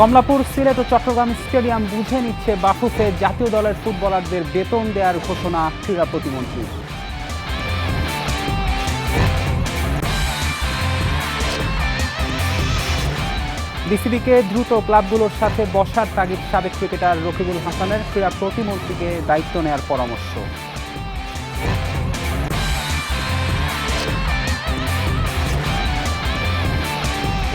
কমলাপুর, সিলেট ও Chittagong stadium বুঝে নিচ্ছে বাফুফে জাতীয় দলের ফুটবলারদের বেতন দেওয়ার ঘোষণা ক্রীড়া প্রতিমন্ত্রী। বিসিবিকে দ্রুত ক্লাবগুলোর সাথে বসার তাগিদ সাবেক ক্রিকেটার রকিবুল হাসানের, ক্রীড়া প্রতিমন্ত্রীকে দায়িত্ব নেওয়ার পরামর্শ।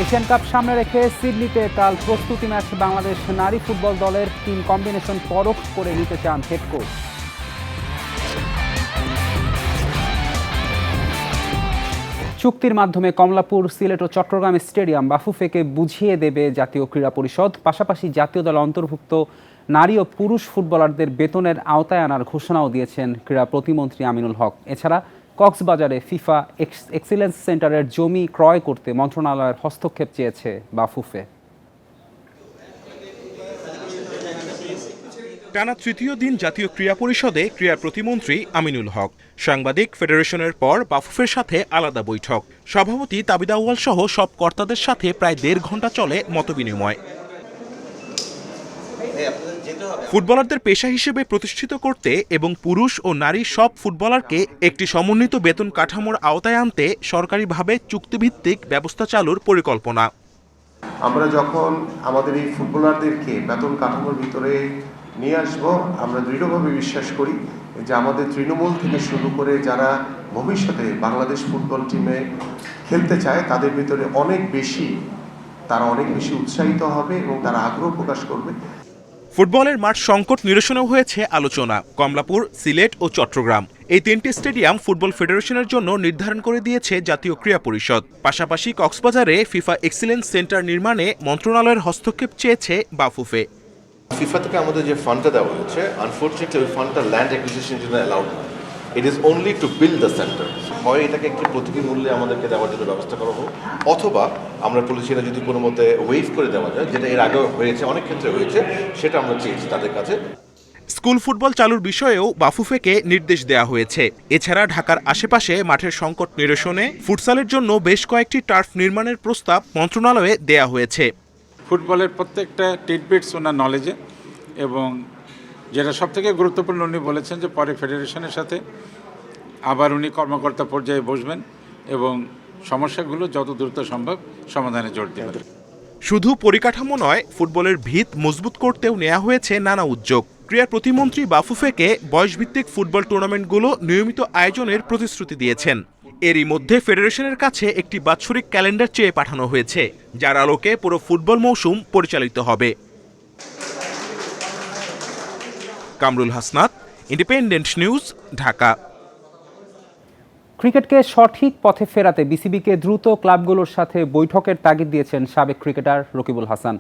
এশিয়ান কাপ সামনে রেখে সিডনিতে কাল প্রস্তুতি ম্যাচ বাংলাদেশ নারী ফুটবল দলের টিম কম্বিনেশন পরখ করে নিতে চান হেড কোচ। চুক্তির মাধ্যমে কমলাপুর, সিলেট ও চট্টগ্রাম স্টেডিয়াম বাফুফেকে বুঝিয়ে দেবে জাতীয় ক্রীড়া পরিষদ। পাশাপাশি জাতীয় দলে অন্তর্ভুক্ত নারী ও পুরুষ ফুটবলারদের বেতনের আওতায় আনার ঘোষণাও দিয়েছেন ক্রীড়া প্রতিমন্ত্রী আমিনুল হক। এছাড়া কক্সবাজারে ফিফা এক্সিলেন্স সেন্টারের জমি ক্রয় করতে মন্ত্রণালয়ের হস্তক্ষেপ চেয়েছে বাফুফে। টানা তৃতীয় দিন জাতীয় ক্রীড়া পরিষদে ক্রীড়া প্রতিমন্ত্রী আমিনুল হক। সাংবাদিক ফেডারেশনের পর বাফুফের সাথে আলাদা বৈঠক। সভাপতি তাবিদ আউয়াল সহ সব কর্তাদের সাথে প্রায় 1.5 ঘন্টা চলে মতবিনিময়। ফুটবলারদের পেশা হিসেবে প্রতিষ্ঠিত করতে এবং পুরুষ ও নারী সব ফুটবলারকে একটি সমন্বিত বেতন কাঠামোর আওতায় আনতে সরকারিভাবে চুক্তিভিত্তিক ব্যবস্থা চালুর পরিকল্পনা। আমরা যখন আমাদের এই ফুটবলারদেরকে বেতন কাঠামোর ভিতরে নিয়ে আসবো, আমরা দৃঢ়ভাবে বিশ্বাস করি যে আমাদের তৃণমূল থেকে শুরু করে যারা ভবিষ্যতে বাংলাদেশ ফুটবল টিমে খেলতে চায় তাদের ভিতরে তারা অনেক বেশি উৎসাহিত হবে এবং তারা আগ্রহ প্রকাশ করবে। ফুটবলের মাঠ সংকট নিরসনেও হয়েছে আলোচনা। কমলাপুর, সিলেট ও চট্টগ্রাম এই 3টি স্টেডিয়াম ফুটবল ফেডারেশনের জন্য নির্ধারণ করে দিয়েছে জাতীয় ক্রীড়া পরিষদ। পাশাপাশি কক্সবাজারে ফিফা এক্সিলেন্স সেন্টার নির্মাণে মন্ত্রণালয়ের হস্তক্ষেপ চেয়েছে বাফুফে। ফিফা থেকে আমাদের যে ফান্ডটা দেওয়া হয়েছে, আনফর্চুনেটলি ওই ফান্ডটা ল্যান্ড অ্যাকুইজিশনের জন্য অ্যালাউড না। It is only to build the centre. হয় এটাকে একটি প্রতীকী মূল্যে আমাদেরকে দেওয়ার জন্য ব্যবস্থা করা হোক, অথবা আমরা বলেছি এটা যদি কোনো মতে ওয়েভ করে দেওয়া যায়, যেটা এর আগেও হয়েছে, অনেক ক্ষেত্রে হয়েছে, সেটা আমরা চেয়েছি তাদের কাছে। স্কুল ফুটবল চালুর বিষয়েও বাফুফেকে নির্দেশ দেওয়া হয়েছে। এছাড়া ঢাকার আশেপাশে মাঠের সংকট নিরসনে ফুটসালের জন্য বেশ কয়েকটি টার্ফ নির্মাণের প্রস্তাব মন্ত্রণালয়ে দেয়া হয়েছে। ফুটবলের প্রত্যেকটা টিডবিটস ওনার নলেজে, এবং যেটা সবথেকে গুরুত্বপূর্ণ উনি বলেছেন যে পরে ফেডারেশনের সাথে আবার উনি কর্মকর্তা পর্যায়ে বসবেন এবং সমস্যাগুলো যত দ্রুত সম্ভব সমাধানে জোর দেবেন। শুধু পরিকাঠামো নয়, ফুটবলের ভিত মজবুত করতেও নেওয়া হয়েছে নানা উদ্যোগ। ক্রীড়া প্রতিমন্ত্রী বাফুফেকে বয়সভিত্তিক ফুটবল টুর্নামেন্টগুলো নিয়মিত আয়োজনের প্রতিশ্রুতি দিয়েছেন। এরই মধ্যে ফেডারেশনের কাছে একটি বাৎসরিক ক্যালেন্ডার চেয়ে পাঠানো হয়েছে, যার আলোকে পুরো ফুটবল মৌসুম পরিচালিত হবে। Kamrul Hasnat, independent news, Dhaka. ক্রিকেটকে সঠিক পথে ফেরাতে বিসিবিকে দ্রুত ক্লাবগুলোর সাথে বৈঠকের তাগিদ দিয়েছেন সাবেক ক্রিকেটার রকিবুল হাসান।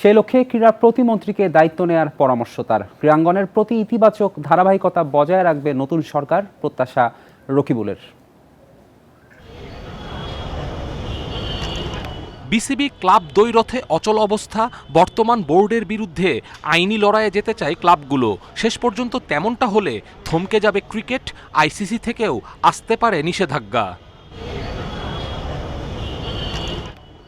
সেই লক্ষ্যে ক্রীড়া প্রতিমন্ত্রীকে দায়িত্ব নেওয়ার পরামর্শ তার। ক্রীড়াঙ্গনের প্রতি ইতিবাচক ধারাবাহিকতা বজায় রাখবে নতুন সরকার, প্রত্যাশা রকিবুলের। বিসিবি ক্লাব দ্বৈরথে অচল অবস্থা। বর্তমান বোর্ডের বিরুদ্ধে আইনি লড়াইয়ে যেতে চায় ক্লাবগুলো। শেষ পর্যন্ত তেমনটা হলে থমকে যাবে ক্রিকেট, আইসিসি থেকেও আসতে পারে নিষেধাজ্ঞা।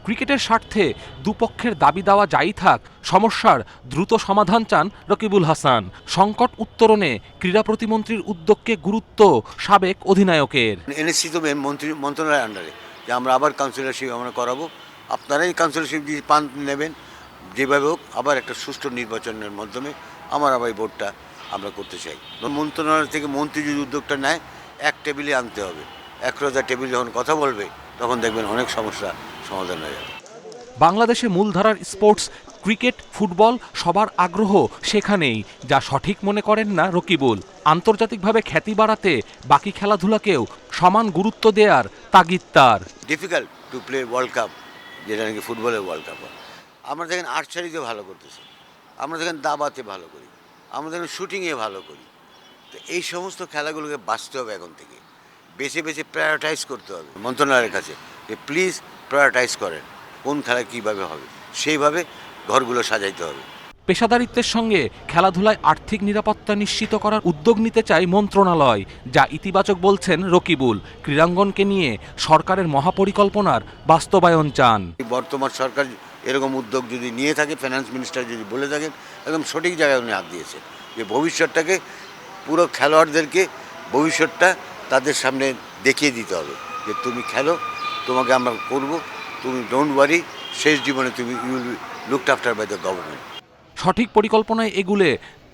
ক্রিকেটের স্বার্থে দুপক্ষের দাবি দেওয়া যাই থাক, সমস্যার দ্রুত সমাধান চান রকিবুল হাসান। সংকট উত্তরণে ক্রীড়া প্রতিমন্ত্রীর উদ্যোগকে গুরুত্ব সাবেক অধিনায়কের। এনএসসি তো মন্ত্রণালয়ের আন্ডারে, যে আমরা আবার কাউন্সিলরশিপ আমরা করাবো, আপনারাই কাউন্সিলরশিপ নেবেন যেভাবে হোক, আবার একটা সুষ্ঠু নির্বাচনের মাধ্যমে আবার এই বোর্ডটা আমরা করতে চাই। মন্ত্রণালয় থেকে মন্ত্রী যদি উদ্যোগটা নেয়, এক টেবিলে আনতে হবে। এক রোজা টেবিল যখন কথা বলবে, তখন দেখবেন অনেক সমস্যা সমাধান হয়ে যাবে। বাংলাদেশে মূলধারার স্পোর্টস ক্রিকেট, ফুটবল সবার আগ্রহ সেখানেই, যা সঠিক মনে করেন না রকিবুল। আন্তর্জাতিকভাবে খ্যাতি বাড়াতে বাকি খেলাধুলাকেও সমান গুরুত্ব দেওয়ার তাগিদ তার। Difficult to play world cup, যেটা নাকি ফুটবলের ওয়ার্ল্ড কাপ। আমরা দেখেন আর্চারিতে ভালো করতেছি, আমরা দেখেন দাবাতে ভালো করি, আমরা দেখেন শুটিংয়ে ভালো করি। তো এই সমস্ত খেলাগুলোকে বাঁচতে হবে, এখন থেকে বেছে বেছে প্রায়োরিটাইজ করতে হবে মন্ত্রণালয়ের কাছে, যে প্লিজ প্রায়োরিটাইজ করেন কোন খেলা কীভাবে হবে, সেইভাবে ঘরগুলো সাজাইতে হবে। পেশাদারিত্বের সঙ্গে খেলাধুলায় আর্থিক নিরাপত্তা নিশ্চিত করার উদ্যোগ নিতে চায় মন্ত্রণালয়, যা ইতিবাচক বলছেন রকিবুল। ক্রীড়াঙ্গনকে নিয়ে সরকারের মহাপরিকল্পনার বাস্তবায়ন চান। বর্তমান সরকার এরকম উদ্যোগ যদি নিয়ে থাকে, ফাইন্যান্স মিনিস্টার যদি বলে থাকেন, একদম সঠিক জায়গায় উনি হাত দিয়েছেন যে ভবিষ্যৎটাকে পুরো খেলোয়াড়দেরকে ভবিষ্যৎটা তাদের সামনে দেখিয়ে দিতে হবে যে তুমি খেলো, তোমাকে আমরা করব, তুমি ডোন্ট ওয়ারি, শেষ জীবনে তুমি you will looked after by the government. সঠিক পরিকল্পনায় এগুলে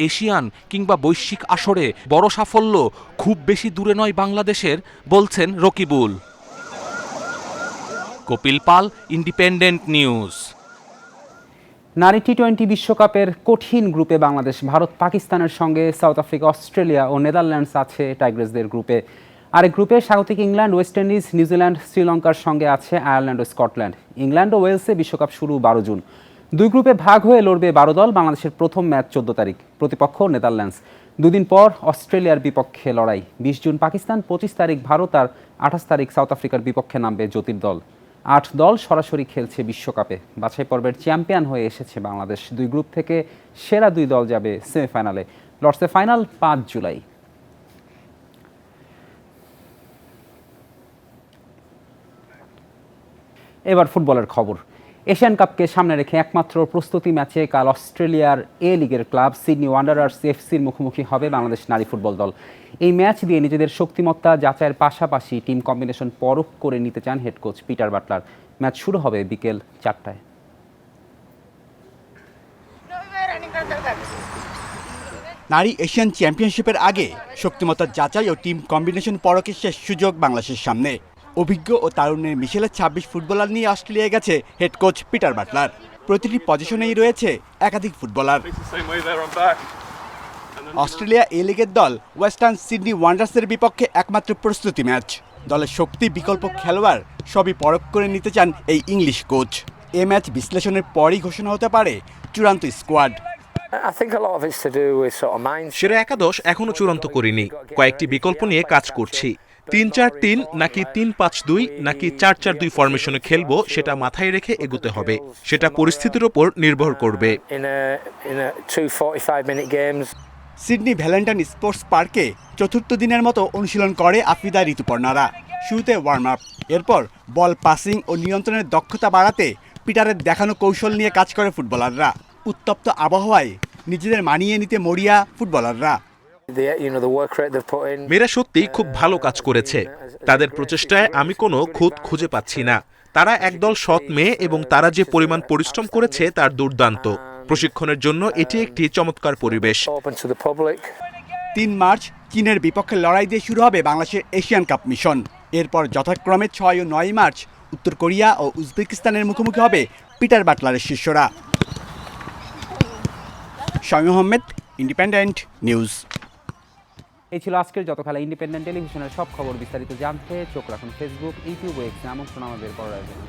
এশিয়ান কিংবা বৈশ্বিক আসরে বড় সাফল্য খুব বেশি দূরে নয় বাংলাদেশের, বলছেন রকিবুল। কপিল পাল, ইন্ডিপেন্ডেন্ট নিউজ। নারী টি-20 বিশ্বকাপের কঠিন গ্রুপে বাংলাদেশ ভারত পাকিস্তানের সঙ্গে সাউথ আফ্রিকা, অস্ট্রেলিয়া ও নেদারল্যান্ডস আছে টাইগ্রেসদের গ্রুপে। আরেক গ্রুপে স্বাগতিক ইংল্যান্ড, ওয়েস্ট ইন্ডিজ, নিউজিল্যান্ড, শ্রীলঙ্কার সঙ্গে আছে আয়ারল্যান্ড ও স্কটল্যান্ড। ইংল্যান্ড ও ওয়েলসে বিশ্বকাপ শুরু 12 জুন। দুই গ্রুপে ভাগ হয়ে লড়বে 12 দল। বাংলাদেশের প্রথম ম্যাচ 14 তারিখ, প্রতিপক্ষ নেদারল্যান্ডস। দুদিন পর অস্ট্রেলিয়ার বিপক্ষে লড়াই। 20 জুন পাকিস্তান, 25 তারিখ ভারত আর 28 তারিখ সাউথ আফ্রিকার বিপক্ষে নামবে জ্যোতির দল। 8 দল সরাসরি খেলছে বিশ্বকাপে। বাছাই পর্বের চ্যাম্পিয়ন হয়ে এসেছে বাংলাদেশ। দুই গ্রুপ থেকে সেরা 2 দল যাবে সেমিফাইনালে। লর্ডসে ফাইনাল 5 জুলাই। এবার ফুটবলের খবর। এশিয়ান কাপকে সামনে রেখে একমাত্র প্রস্তুতি ম্যাচে কাল অস্ট্রেলিয়ার এ লিগের ক্লাব সিডনি ওয়ান্ডারার্স এফসির মুখোমুখি হবে বাংলাদেশ নারী ফুটবল দল। এই ম্যাচ দিয়ে নিজেদের শক্তিমত্তা যাচাইয়ের পাশাপাশি টিম কম্বিনেশন পরখ করে নিতে চান head coach Peter Butler. Match শুরু হবে বিকেল 4টায়। নারী এশিয়ান চ্যাম্পিয়নশিপের আগে শক্তিমত্তা যাচাই ও টিম কম্বিনেশন পরখের শেষ সুযোগ বাংলাদেশের সামনে। অভিজ্ঞ ও তারুণ্যের মিশেলে 26 ফুটবলার নিয়ে অস্ট্রেলিয়ায় গেছে হেড কোচ পিটার বাটলার। প্রতিটি পজিশনেই রয়েছে একাধিক ফুটবলার। অস্ট্রেলিয়া এ লিগের দল ওয়েস্টার্ন সিডনি ওয়ান্ডার্সের বিপক্ষে একমাত্র প্রস্তুতি ম্যাচ। দলের শক্তি, বিকল্প খেলোয়াড় সবই পরখ করে নিতে চান এই ইংলিশ কোচ। এ ম্যাচ বিশ্লেষণের পরই ঘোষণা হতে পারে চূড়ান্ত স্কোয়াড। সেরা একাদশ এখনো চূড়ান্ত করিনি, কয়েকটি বিকল্প নিয়ে কাজ করছি। 3-4-3 নাকি 3-5-2 নাকি 4-4-2 ফরমেশনে খেলবো সেটা মাথায় রেখে এগোতে হবে। সেটা পরিস্থিতির ওপর নির্ভর করবে। সিডনি ভ্যালেন্টাইন স্পোর্টস পার্কে চতুর্থ দিনের মতো অনুশীলন করে আফ্রিদা ঋতুপর্ণারা। শুরুতে ওয়ার্ম আপ, এরপর বল পাসিং ও নিয়ন্ত্রণের দক্ষতা বাড়াতে পিটারের দেখানো কৌশল নিয়ে কাজ করে ফুটবলাররা। উত্তপ্ত আবহাওয়ায় নিজেদের মানিয়ে নিতে মরিয়া ফুটবলাররা। মেয়েরা সত্যিই খুব ভালো কাজ করেছে। তাদের প্রচেষ্টায় আমি কোনো খুঁত খুঁজে পাচ্ছি না। তারা একদল সৎ মেয়ে এবং তারা যে পরিমাণ পরিশ্রম করেছে তার দুর্দান্ত। প্রশিক্ষণের জন্য এটি একটি চমৎকার পরিবেশ। 3 মার্চ চীনের বিপক্ষে লড়াই দিয়ে শুরু হবে বাংলাদেশের এশিয়ান কাপ মিশন। এরপর যথাক্রমে 6 ও 9 মার্চ উত্তর কোরিয়া ও উজবেকিস্তানের মুখোমুখি হবে পিটার বাটলারের শিষ্যরা। Shamim Ahmed, independent news. এই ছিল আজকের যত খেলা। ইন্ডিপেন্ডেন্ট টেলিভিশনের সব খবর বিস্তারিত জানতে চোখ রাখুন ফেসবুক, ইউটিউব ও এক্সে। আমন্ত্রণ আমাদের পরের আয়োজনে।